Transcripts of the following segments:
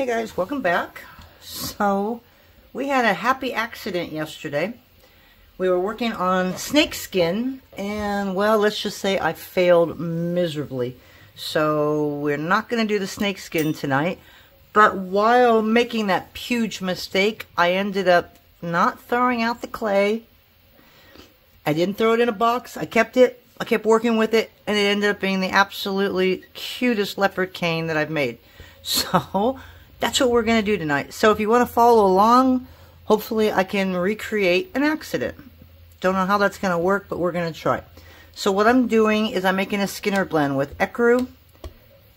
Hey guys, welcome back. So we had a happy accident yesterday. We were working on snake skin and, well, let's just say I failed miserably. So we're not going to do the snake skin tonight. But while making that huge mistake, I ended up not throwing out the clay. I didn't throw it in a box. I kept it. I kept working with it, and it ended up being the absolutely cutest leopard cane that I've made. So that's what we're going to do tonight. So if you want to follow along, hopefully I can recreate an accident. Don't know how that's going to work, but we're going to try. So what I'm doing is I'm making a Skinner blend with ecru,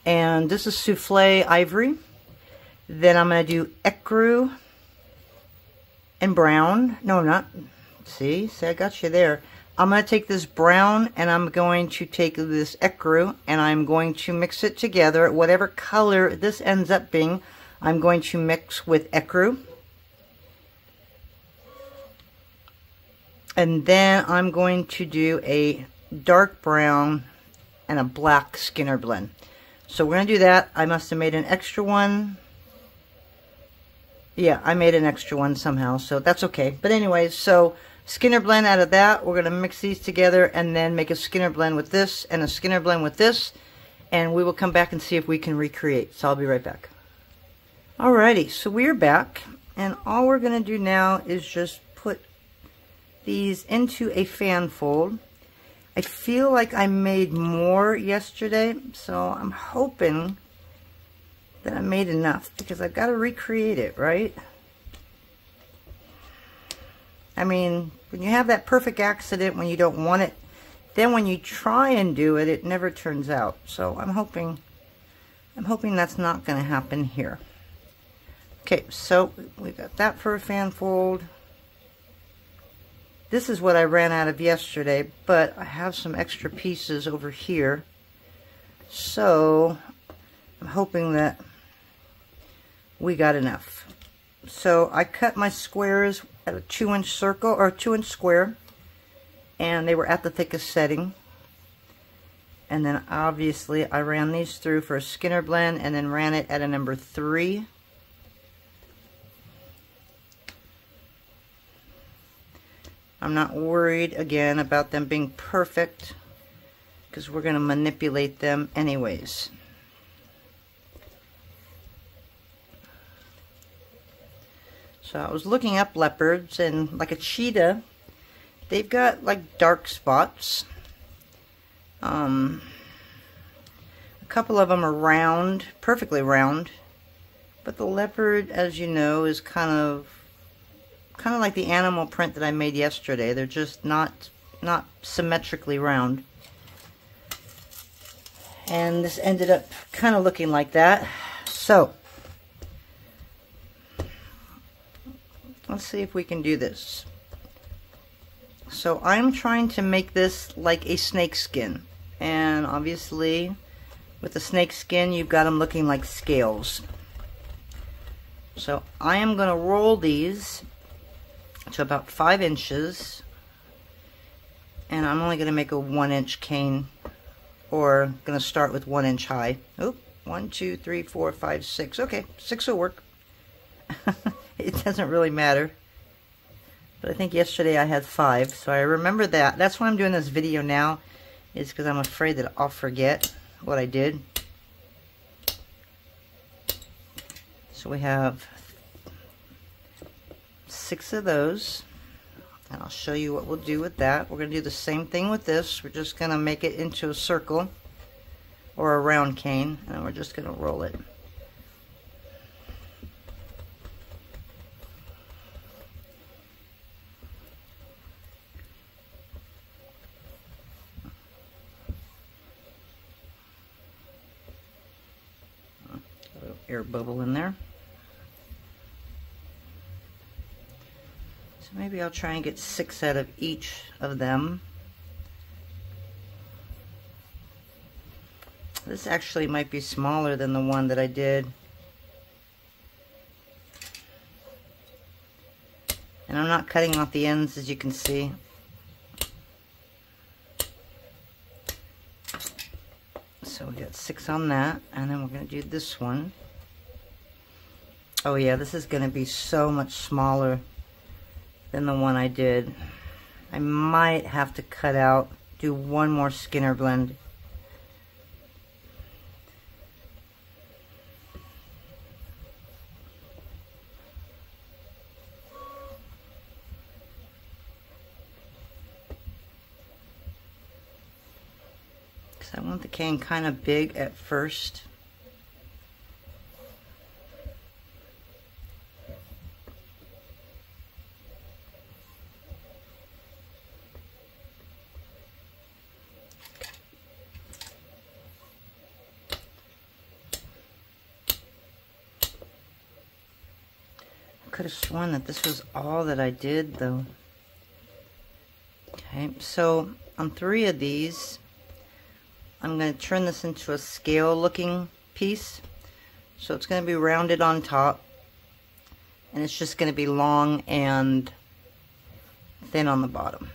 and this is souffle ivory. Then I'm going to do ecru and brown. No, I'm not. See, I got you there. I'm going to take this brown and I'm going to take this ecru and I'm going to mix it together. Whatever color this ends up being, I'm going to mix with ecru. And then I'm going to do a dark brown and a black Skinner blend. So we're going to do that. I must have made an extra one. Yeah, I made an extra one somehow, so that's okay. But anyways, so Skinner blend out of that. We're going to mix these together and then make a Skinner blend with this and a Skinner blend with this. And we will come back and see if we can recreate. So I'll be right back. Alrighty, so we're back. And all we're going to do now is just put these into a fan fold. I feel like I made more yesterday, so I'm hoping that I made enough because I've got to recreate it, right? I mean, when you have that perfect accident when you don't want it, then when you try and do it, it never turns out. So I'm hoping that's not going to happen here. Okay, so we got that for a fan fold. This is what I ran out of yesterday, but I have some extra pieces over here. So I'm hoping that we got enough. So I cut my squares at a 2-inch circle or a 2-inch square, and they were at the thickest setting. And then obviously I ran these through for a Skinner blend and then ran it at a number 3. I'm not worried again about them being perfect because we're going to manipulate them anyways. So I was looking up leopards, and like a cheetah, they've got like dark spots. A couple of them are round, perfectly round, but the leopard, as you know, is kind of like the animal print that I made yesterday. They're just not symmetrically round. And this ended up kind of looking like that. So let's see if we can do this. So I'm trying to make this like a snake skin. And obviously with the snake skin you've got them looking like scales. So I am going to roll these to about 5 inches. And I'm only going to make a 1-inch cane, or going to start with 1 inch high. Oh, 1, 2, 3, 4, 5, 6. Okay, 6 will work. It doesn't really matter. But I think yesterday I had 5, so I remember that. That's why I'm doing this video now, is because I'm afraid that I'll forget what I did. So we have 6 of those. And I'll show you what we'll do with that. We're going to do the same thing with this. We're just going to make it into a circle or a round cane, and we're just going to roll it. Air bubble in there. So maybe I'll try and get 6 out of each of them. This actually might be smaller than the one that I did. And I'm not cutting off the ends, as you can see. So we got 6 on that, and then we're going to do this one. Oh yeah, this is going to be so much smaller than the one I did. I might have to cut out, do one more Skinner blend. Because I want the cane kind of big at first. Could have sworn that this was all that I did though. Okay, so on 3 of these, I'm going to turn this into a scale looking piece. So it's going to be rounded on top, and it's just going to be long and thin on the bottom.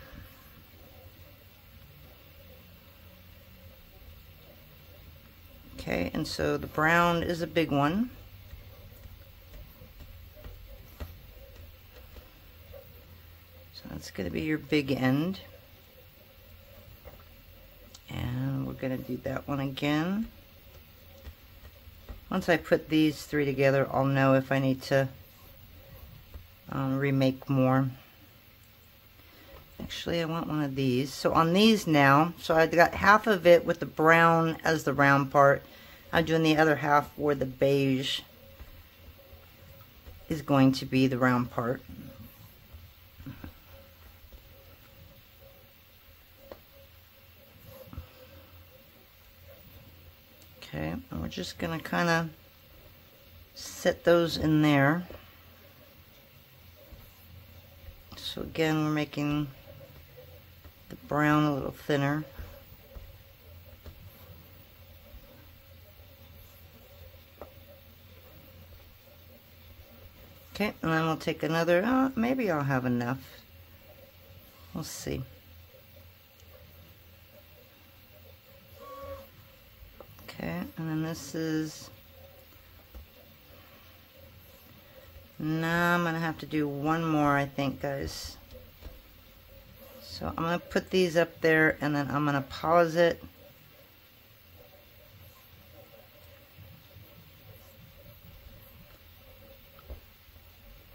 Okay, and so the brown is a big one. That's going to be your big end. And we're going to do that one again. Once I put these 3 together, I'll know if I need to remake more. Actually, I want one of these. So on these now, so I've got half of it with the brown as the round part. I'm doing the other half where the beige is going to be the round part. Okay, and we're just going to kind of set those in there. So again, we're making the brown a little thinner. Okay, and then we'll take another, maybe I'll have enough. We'll see. Okay, and then this is, now I'm going to have to do one more, I think, guys. So I'm going to put these up there, and then I'm going to pause it.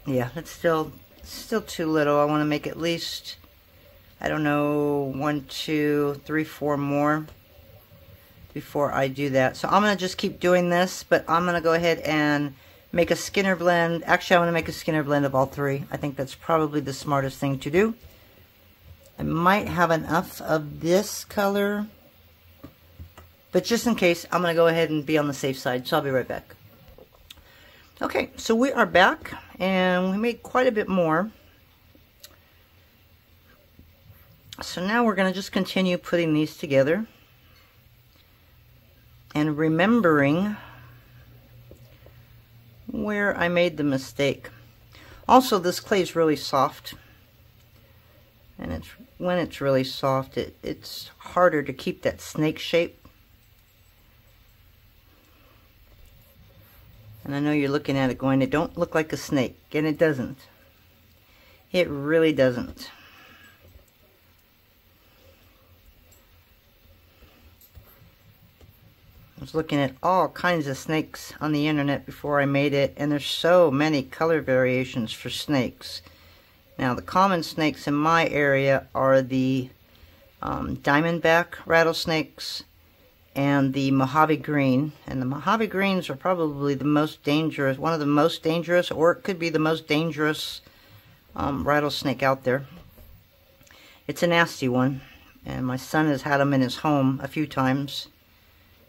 Yeah, it's still too little. I want to make at least, I don't know, 1, 2, 3, 4 more before I do that. So I'm going to just keep doing this, but I'm going to go ahead and make a Skinner blend. Actually, I want to make a Skinner blend of all 3. I think that's probably the smartest thing to do. I might have enough of this color, but just in case, I'm going to go ahead and be on the safe side, so I'll be right back. Okay, so we are back, and we made quite a bit more. So now we're going to just continue putting these together. And remembering where I made the mistake. Also, this clay is really soft, and when it's really soft, it's harder to keep that snake shape. And I know you're looking at it going, it don't look like a snake, and it doesn't. It really doesn't. I was looking at all kinds of snakes on the internet before I made it, and there's so many color variations for snakes. Now, the common snakes in my area are the diamondback rattlesnakes and the Mojave green. And the Mojave greens are probably the most dangerous, one of the most dangerous, or it could be the most dangerous rattlesnake out there. It's a nasty one, and my son has had them in his home a few times,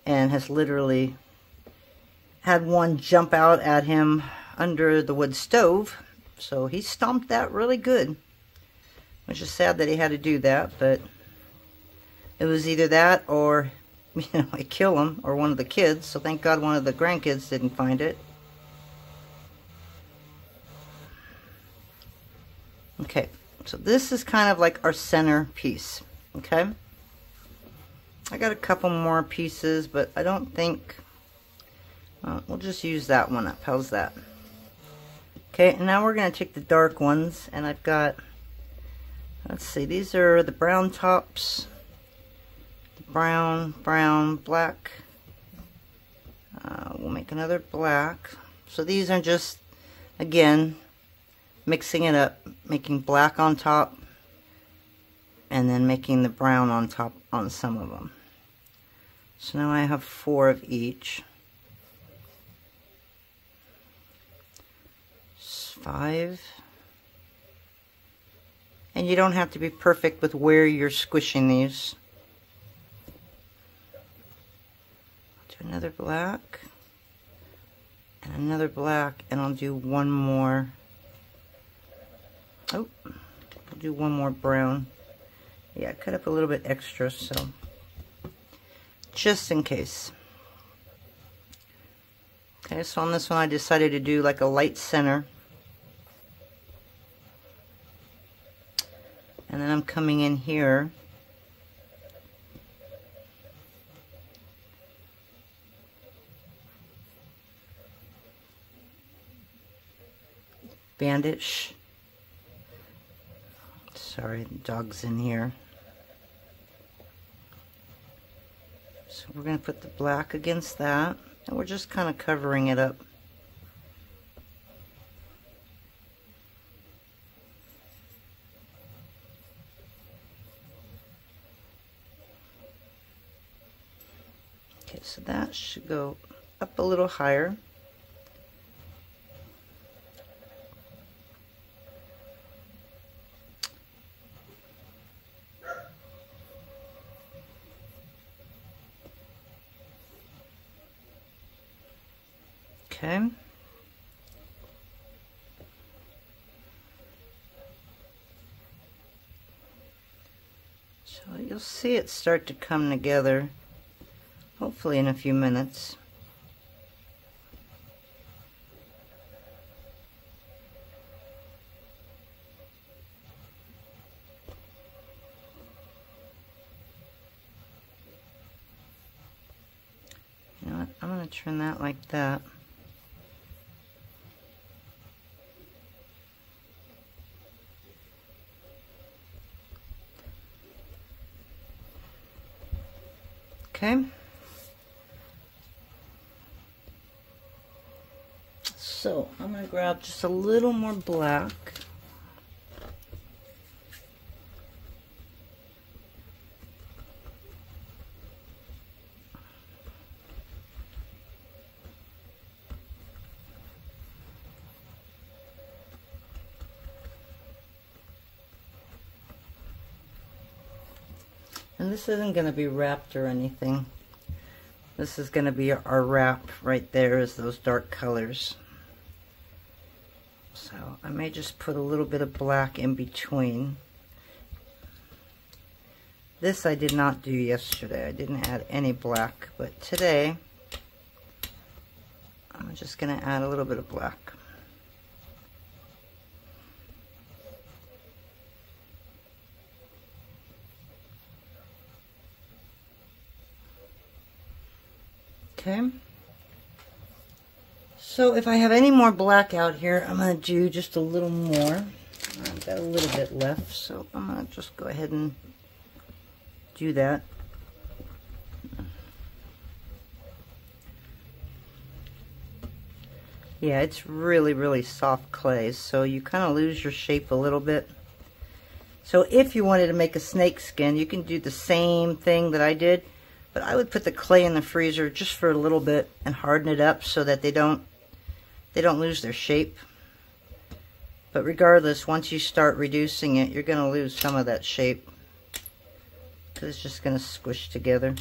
and has literally had one jump out at him under the wood stove. So he stomped that really good, which is sad that he had to do that, but it was either that or, you know, I kill him, or one of the kids. So thank God one of the grandkids didn't find it. Okay, so this is kind of like our center piece, okay? I got a couple more pieces, but I don't think, we'll just use that one up. How's that? Okay, and now we're going to take the dark ones, and I've got, let's see, these are the brown tops, the brown, black. We'll make another black. So these are just, again, mixing it up, making black on top, and then making the brown on top on some of them. So now I have 4 of each. 5. And you don't have to be perfect with where you're squishing these. Do another black and another black, and I'll do one more. Oh, I'll do one more brown. Yeah, cut up a little bit extra, so just in case. Okay, so on this one I decided to do like a light center. And then I'm coming in here bandage. Sorry, the dog's in here. So we're going to put the black against that, and we're just kind of covering it up. Okay, so that should go up a little higher. Okay. So you'll see it start to come together, hopefully in a few minutes. You know what? I'm going to turn that like that. Okay. So I'm going to grab just a little more black. And this isn't going to be wrapped or anything. This is going to be our wrap right there, is those dark colors. So I may just put a little bit of black in between. This I did not do yesterday. I didn't add any black, but today I'm just going to add a little bit of black. Okay, so if I have any more black out here, I'm going to do just a little more. I've got a little bit left, so I'm going to just go ahead and do that. Yeah, it's really, really soft clay, so you kind of lose your shape a little bit. So if you wanted to make a snake skin, you can do the same thing that I did. But I would put the clay in the freezer just for a little bit and harden it up so that they don't lose their shape. But regardless, once you start reducing it, you're going to lose some of that shape because it's just going to squish together.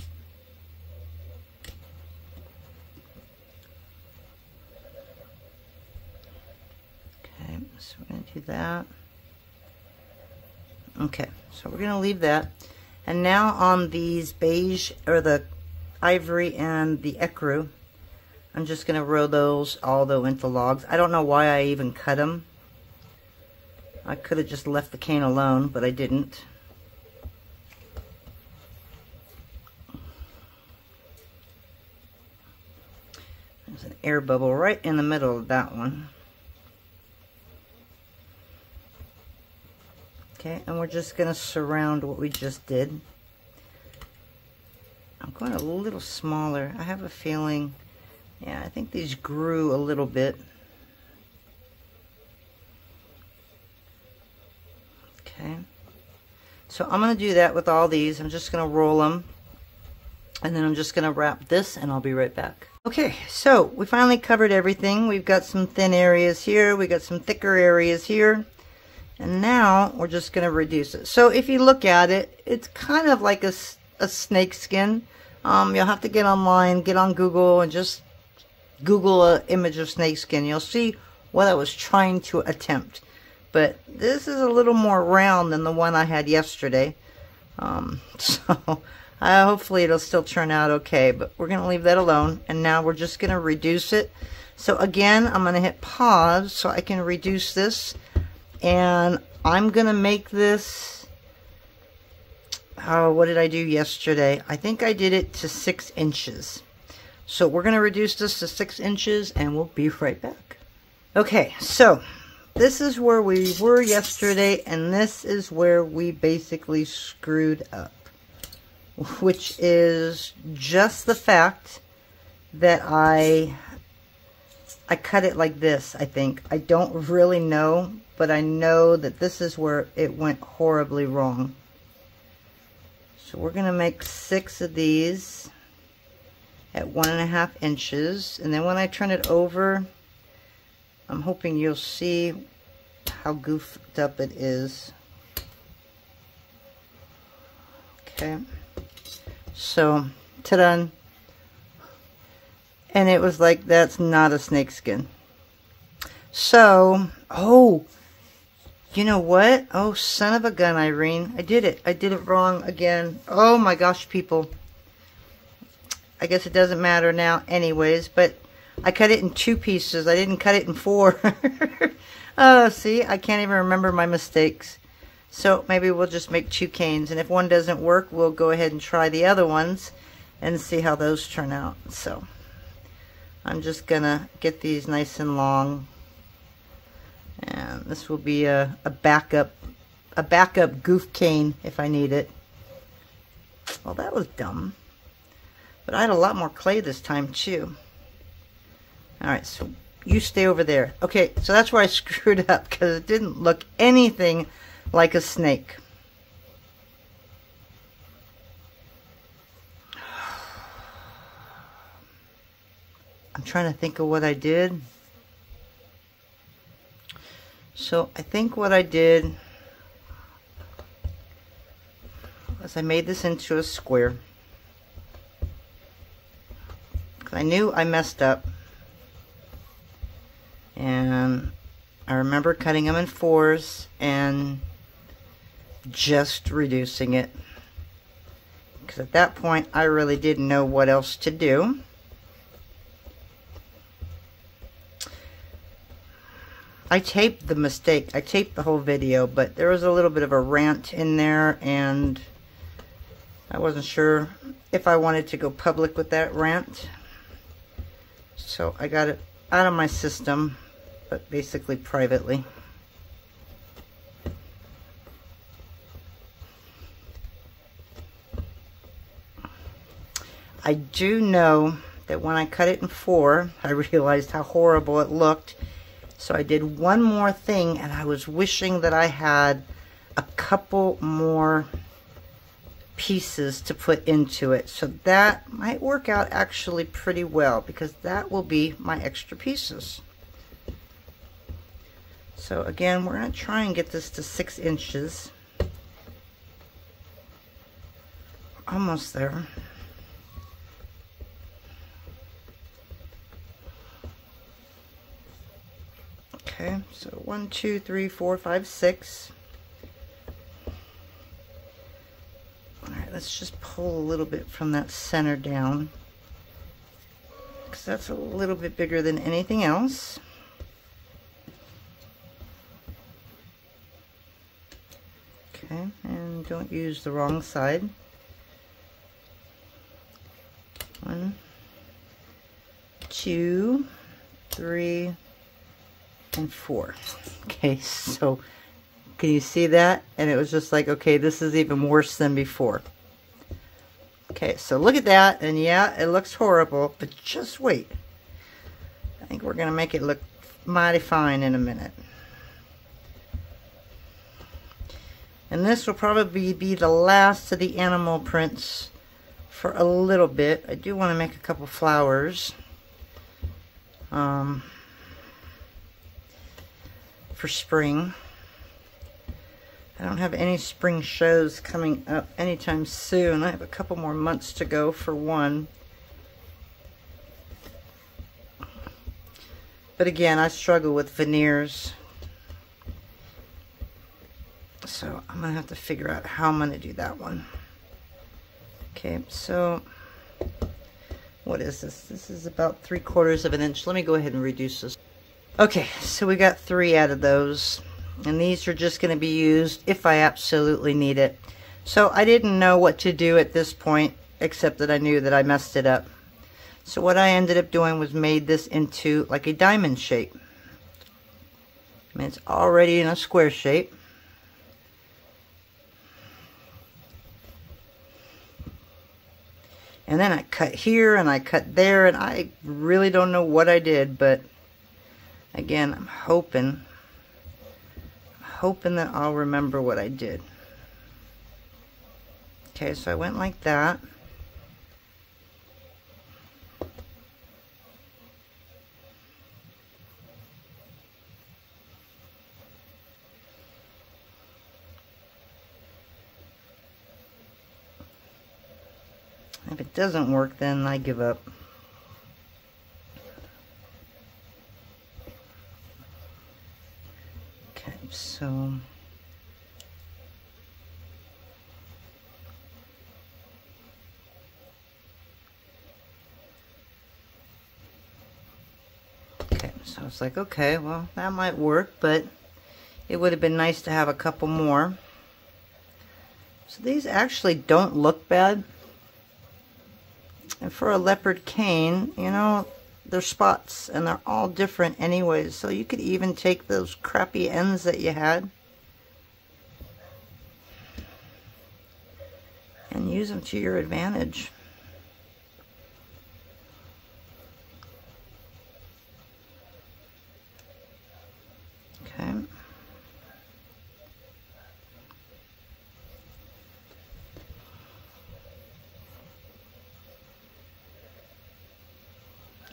Okay, so we're going to do that. Okay, so we're going to leave that. And now on these beige, or the ivory and the ecru, I'm just going to roll those all into logs. I don't know why I even cut them. I could have just left the cane alone, but I didn't. There's an air bubble right in the middle of that one. Okay, and we're just going to surround what we just did. I'm going a little smaller. I have a feeling, yeah, I think these grew a little bit. Okay, so I'm going to do that with all these. I'm just going to roll them, and then I'm just going to wrap this, and I'll be right back. Okay, so we finally covered everything. We've got some thin areas here. We got some thicker areas here. And now we're just going to reduce it. So if you look at it, it's kind of like a snake skin. You'll have to get online, get on Google, and just Google an image of snake skin. You'll see what I was trying to attempt. But this is a little more round than the one I had yesterday. So hopefully it'll still turn out okay. But we're going to leave that alone. And now we're just going to reduce it. So again, I'm going to hit pause so I can reduce this. And I'm going to make this, what did I do yesterday? I think I did it to 6 inches. So we're going to reduce this to 6 inches and we'll be right back. Okay, so this is where we were yesterday and this is where we basically screwed up. Which is just the fact that I cut it like this, I think. I don't really know. But I know that this is where it went horribly wrong. So we're going to make 6 of these at 1.5 inches. And then when I turn it over, I'm hoping you'll see how goofed up it is. Okay. So, ta-da. And it was like, that's not a snake skin. So, oh, you know what? Oh, son of a gun, Irene. I did it. I did it wrong again. Oh my gosh, people. I guess it doesn't matter now anyways, but I cut it in 2 pieces. I didn't cut it in 4. Oh, see, I can't even remember my mistakes. So maybe we'll just make 2 canes, and if one doesn't work, we'll go ahead and try the other ones and see how those turn out. So I'm just gonna get these nice and long. And this will be a backup goof cane if I need it. Well, that was dumb. But I had a lot more clay this time too. Alright, so you stay over there. Okay, so that's where I screwed up because it didn't look anything like a snake. I'm trying to think of what I did. So I think what I did was I made this into a square. Because I knew I messed up. And I remember cutting them in 4s and just reducing it. Because at that point I really didn't know what else to do. I taped the mistake. I taped the whole video, but there was a little bit of a rant in there, and I wasn't sure if I wanted to go public with that rant. So I got it out of my system, but basically privately. I do know that when I cut it in 4, I realized how horrible it looked. So I did one more thing, and I was wishing that I had a couple more pieces to put into it. So that might work out actually pretty well, because that will be my extra pieces. So again, we're going to try and get this to 6 inches. Almost there. Okay, so 1, 2, 3, 4, 5, 6. Alright, let's just pull a little bit from that center down, because that's a little bit bigger than anything else. Okay, and don't use the wrong side. 1, 2, 3, and 4. Okay, so Can you see that? And it was just like, okay, this is even worse than before. Okay, so look at that, and yeah, it looks horrible, but just wait. I think we're going to make it look mighty fine in a minute. And this will probably be the last of the animal prints for a little bit. I do want to make a couple flowers for spring. I don't have any spring shows coming up anytime soon. I have a couple more months to go for one. But again, I struggle with veneers. So I'm going to have to figure out how I'm going to do that one. Okay, so what is this? This is about 3/4 of an inch. Let me go ahead and reduce this. Okay, so we got 3 out of those. And these are just going to be used if I absolutely need it. So I didn't know what to do at this point, except that I knew that I messed it up. So what I ended up doing was made this into like a diamond shape. I mean, it's already in a square shape. And then I cut here and I cut there, and I really don't know what I did, but again, I'm hoping that I'll remember what I did. Okay, so I went like that. If it doesn't work, then I give up. Okay, so it's like, okay, well, that might work, but it would have been nice to have a couple more. So these actually don't look bad. And for a leopard cane, you know, they're spots and they're all different anyways. So you could even take those crappy ends that you had and use them to your advantage. Okay.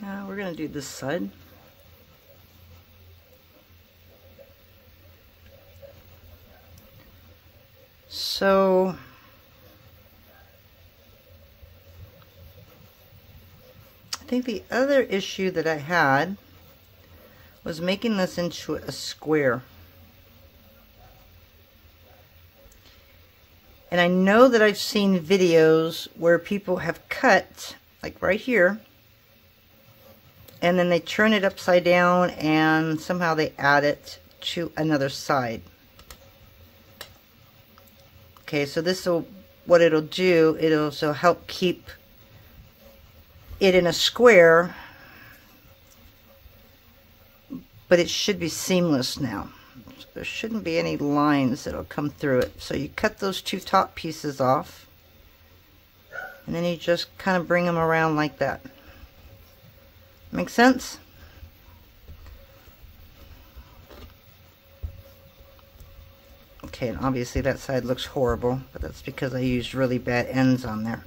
Now we're going to do this side. So I think the other issue that I had was making this into a square. And I know that I've seen videos where people have cut, like right here, and then they turn it upside down and somehow they add it to another side. Okay, so this will, what it'll do, it'll also help keep it in a square, but it should be seamless now. So there shouldn't be any lines that'll come through it. So you cut those 2 top pieces off, and then you just kind of bring them around like that. Make sense? Okay, and obviously that side looks horrible, but that's because I used really bad ends on there.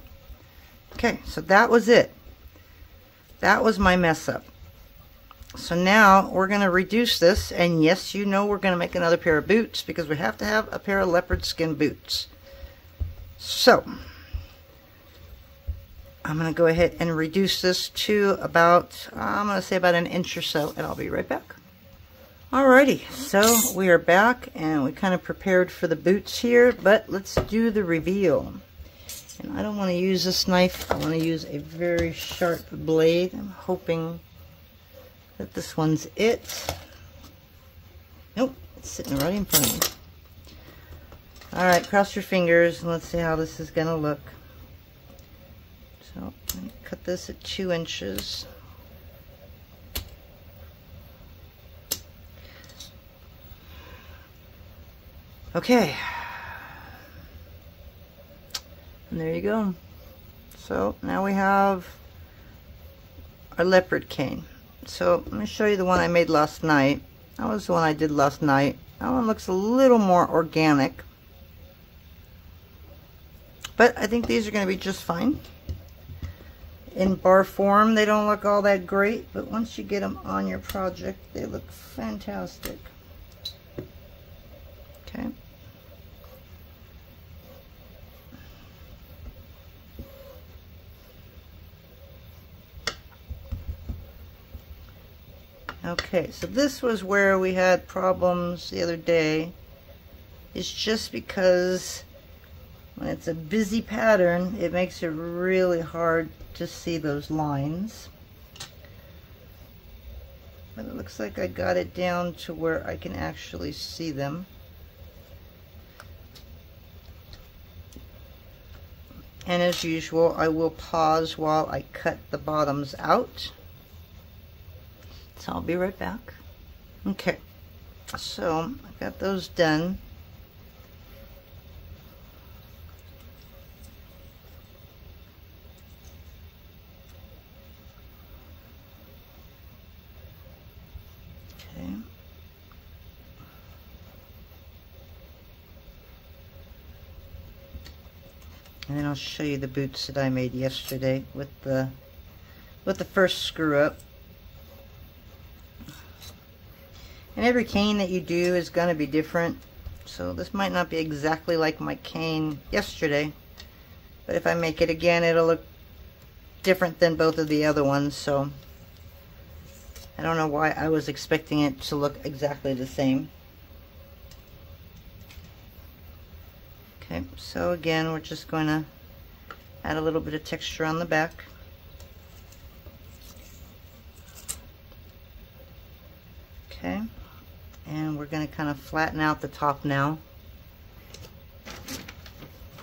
Okay, so that was it. That was my mess up. So now we're going to reduce this, and yes, you know we're going to make another pair of boots because we have to have a pair of leopard skin boots. So I'm going to go ahead and reduce this to about, I'm going to say about 1 inch or so, and I'll be right back. Alrighty, so we are back, and we kind of prepared for the boots here, but let's do the reveal. And I don't want to use this knife. I want to use a very sharp blade. I'm hoping that this one's it. Nope, it's sitting right in front of me. Alright, cross your fingers, and let's see how this is going to look. So, I'm going to cut this at 2 inches. Okay. And there you go. So now we have our leopard cane. So let me show you the one I made last night. That was the one I did last night. That one looks a little more organic. But I think these are going to be just fine. In bar form, they don't look all that great, but once you get them on your project, they look fantastic. Okay. Okay, so this was where we had problems the other day. It's just because when it's a busy pattern, it makes it really hard to see those lines. But it looks like I got it down to where I can actually see them. And as usual, I will pause while I cut the bottoms out. So I'll be right back. Okay, so I've got those done. Okay. And then I'll show you the boots that I made yesterday with the first screw up. And every cane that you do is going to be different. So this might not be exactly like my cane yesterday. But if I make it again, it'll look different than both of the other ones. So I don't know why I was expecting it to look exactly the same. Okay, so again, we're just going to add a little bit of texture on the back. Okay. And we're going to kind of flatten out the top now.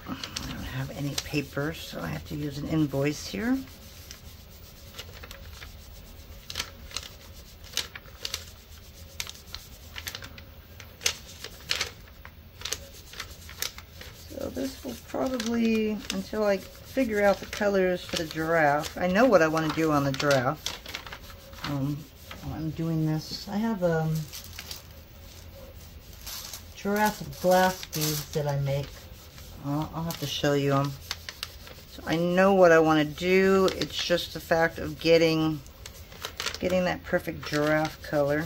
I don't have any paper, so I have to use an invoice here. So this will probably, until I figure out the colors for the giraffe. I know what I want to do on the giraffe. While I'm doing this, I have giraffe glass beads that I make. I'll have to show you them. So I know what I want to do. It's just the fact of getting that perfect giraffe color.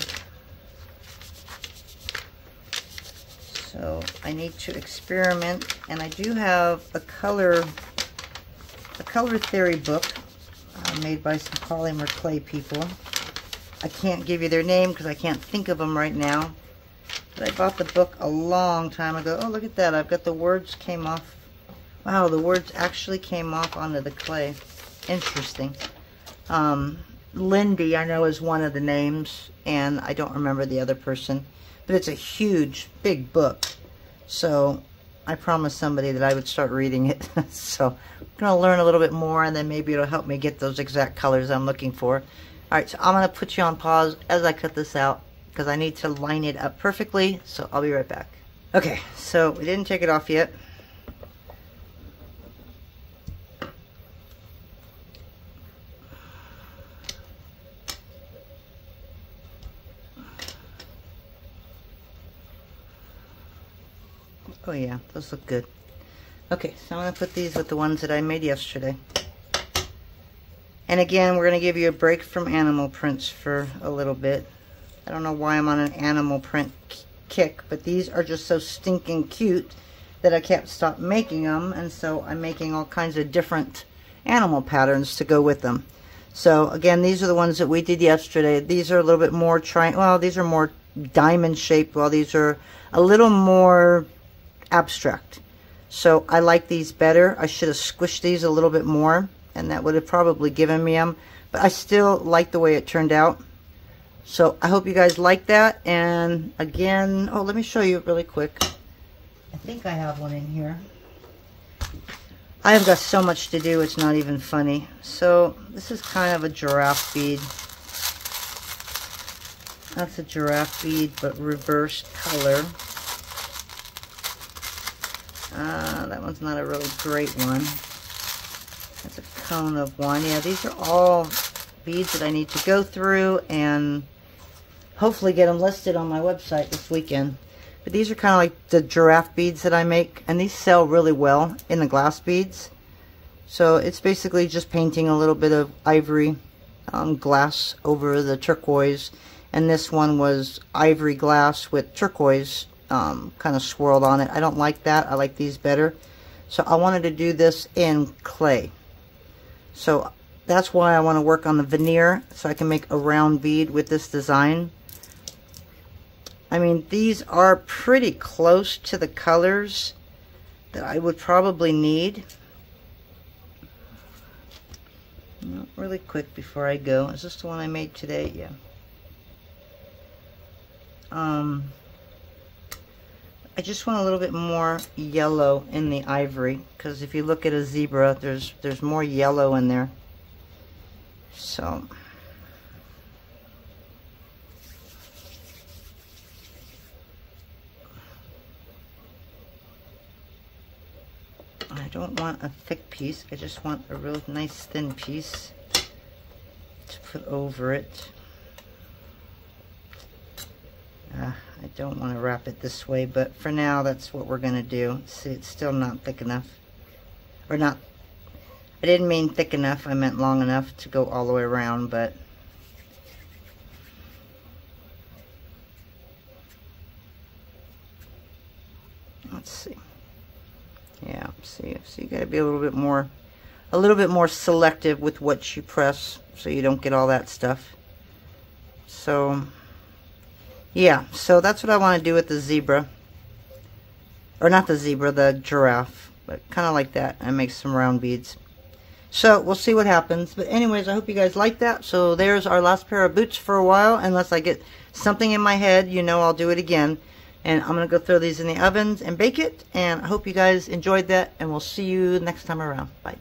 So I need to experiment, and I do have a color theory book made by some Polymer clay people. I can't give you their name because I can't think of them right now. But I bought the book a long time ago. Oh, look at that. I've got the words came off. Wow, the words actually came off onto the clay. Interesting. Lindy, I know, is one of the names, and I don't remember the other person. But it's a huge, big book. So I promised somebody that I would start reading it. So I'm going to learn a little bit more, and then maybe it'll help me get those exact colors I'm looking for. Alright, so I'm going to put you on pause as I cut this out, because I need to line it up perfectly, so I'll be right back. Okay, so we didn't take it off yet. Oh yeah, those look good. Okay, so I'm going to put these with the ones that I made yesterday. And again, we're going to give you a break from animal prints for a little bit. I don't know why I'm on an animal print kick, but these are just so stinking cute that I can't stop making them, and so I'm making all kinds of different animal patterns to go with them. So again, these are the ones that we did yesterday. These are a little bit more well, these are more diamond shaped, while these are a little more abstract. So I like these better. I should have squished these a little bit more, and that would have probably given me them, but I still like the way it turned out. So I hope you guys like that. And again, oh, let me show you really quick. I think I have one in here. I have got so much to do, it's not even funny. So this is kind of a giraffe bead. That's a giraffe bead, but reversed color. That one's not a really great one. That's a cone of one. Yeah, these are all beads that I need to go through and hopefully get them listed on my website this weekend. But these are kind of like the giraffe beads that I make, and these sell really well in the glass beads. So it's basically just painting a little bit of ivory glass over the turquoise, and this one was ivory glass with turquoise kind of swirled on it. I don't like that. I like these better. So I wanted to do this in clay. So that's why I want to work on the veneer, so I can make a round bead with this design. I mean, these are pretty close to the colors that I would probably need. Really quick before I go. Is this the one I made today? Yeah. I just want a little bit more yellow in the ivory, because if you look at a zebra, there's more yellow in there. So I don't want a thick piece. I just want a real nice thin piece to put over it. I don't want to wrap it this way, but for now that's what we're going to do. See, it's still not thick enough. Or not, I didn't mean thick enough, I meant long enough to go all the way around, but let's see. Yeah, see, so you got to be a little bit more selective with what you press, so you don't get all that stuff. So yeah, so that's what I want to do with the zebra, or not the zebra, the giraffe, but kind of like that, and make some round beads. So we'll see what happens. But anyways, I hope you guys like that. So there's our last pair of boots for a while, unless I get something in my head, you know, I'll do it again. And I'm going to go throw these in the ovens and bake it. And I hope you guys enjoyed that, and we'll see you next time around. Bye.